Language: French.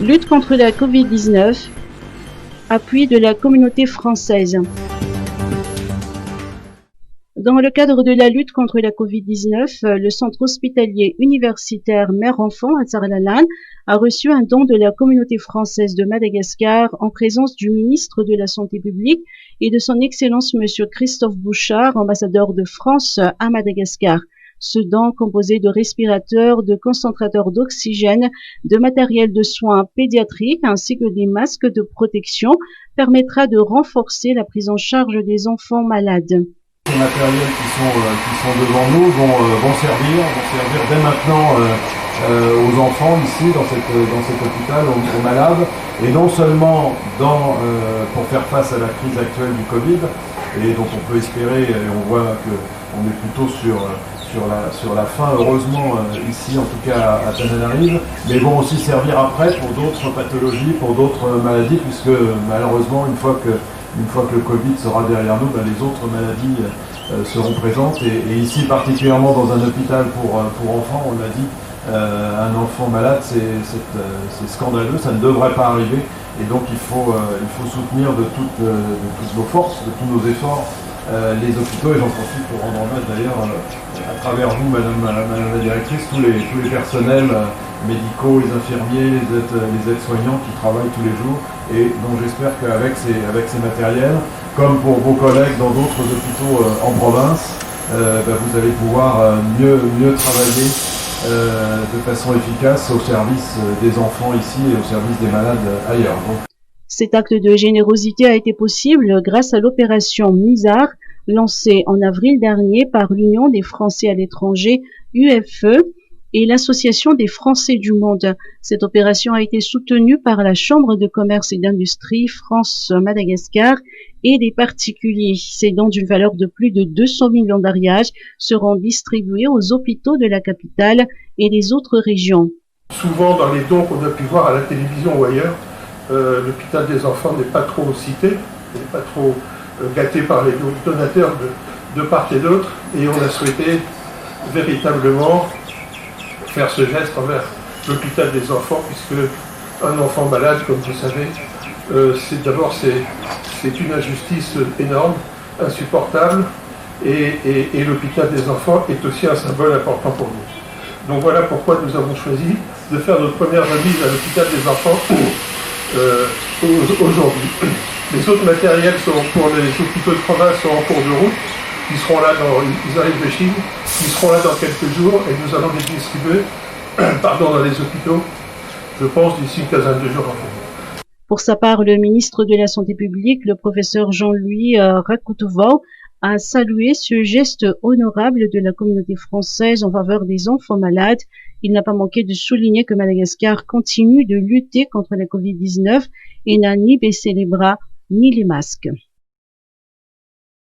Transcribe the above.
Lutte contre la Covid-19, appui de la communauté française. Dans le cadre de la lutte contre la Covid-19, le centre hospitalier universitaire Mère-Enfant à Tsarlalane a reçu un don de la communauté française de Madagascar en présence du ministre de la Santé publique et de son Excellence Monsieur Christophe Bouchard, ambassadeur de France à Madagascar. Ce don, composé de respirateurs, de concentrateurs d'oxygène, de matériel de soins pédiatriques ainsi que des masques de protection, permettra de renforcer la prise en charge des enfants malades. Les matériels qui sont devant nous vont servir dès maintenant aux enfants ici, dans cet hôpital, aux malades, et non seulement pour faire face à la crise actuelle du Covid, et dont on peut espérer, et on voit qu'on est plutôt sur la fin, heureusement, ici, en tout cas à Tananarive, mais vont aussi servir après pour d'autres pathologies, pour d'autres maladies, puisque malheureusement, une fois que le Covid sera derrière nous, les autres maladies seront présentes. Et ici, particulièrement dans un hôpital pour enfants, on l'a dit, un enfant malade, c'est scandaleux, ça ne devrait pas arriver. Et donc il faut soutenir de toutes nos forces, de tous nos efforts, les hôpitaux. Et j'en profite pour rendre hommage d'ailleurs, à travers vous, Madame la Directrice, tous les personnels médicaux, les infirmiers, les aides-soignants qui travaillent tous les jours et dont j'espère qu'avec ces matériels, comme pour vos collègues dans d'autres hôpitaux en province, vous allez pouvoir mieux travailler de façon efficace au service des enfants ici et au service des malades ailleurs. Cet acte de générosité a été possible grâce à l'opération MISAR, lancée en avril dernier par l'Union des Français à l'étranger, UFE, et l'Association des Français du Monde. Cette opération a été soutenue par la Chambre de commerce et d'industrie France-Madagascar et des particuliers. Ces dons d'une valeur de plus de 200 millions d'ariages seront distribués aux hôpitaux de la capitale et des autres régions. Souvent, dans les dons qu'on a pu voir à la télévision ou ailleurs, l'hôpital des enfants n'est pas trop cité, n'est pas trop gâté par les donateurs de part et d'autre, et on a souhaité véritablement faire ce geste envers l'hôpital des enfants, puisque un enfant malade, comme vous savez, c'est une injustice énorme, insupportable, et l'hôpital des enfants est aussi un symbole important pour nous. Donc voilà pourquoi nous avons choisi de faire notre première remise à l'hôpital des enfants aujourd'hui. Les autres matériels pour les hôpitaux de province sont en cours de route. Ils seront là, ils arrivent de Chine, ils seront là dans quelques jours et nous allons les distribuer dans les hôpitaux, je pense, d'ici une quinzaine de jours. Pour sa part, le ministre de la Santé publique, le professeur Jean-Louis Rakutovo, a salué ce geste honorable de la communauté française en faveur des enfants malades. Il n'a pas manqué de souligner que Madagascar continue de lutter contre la Covid-19 et n'a ni baissé les bras ni les masques.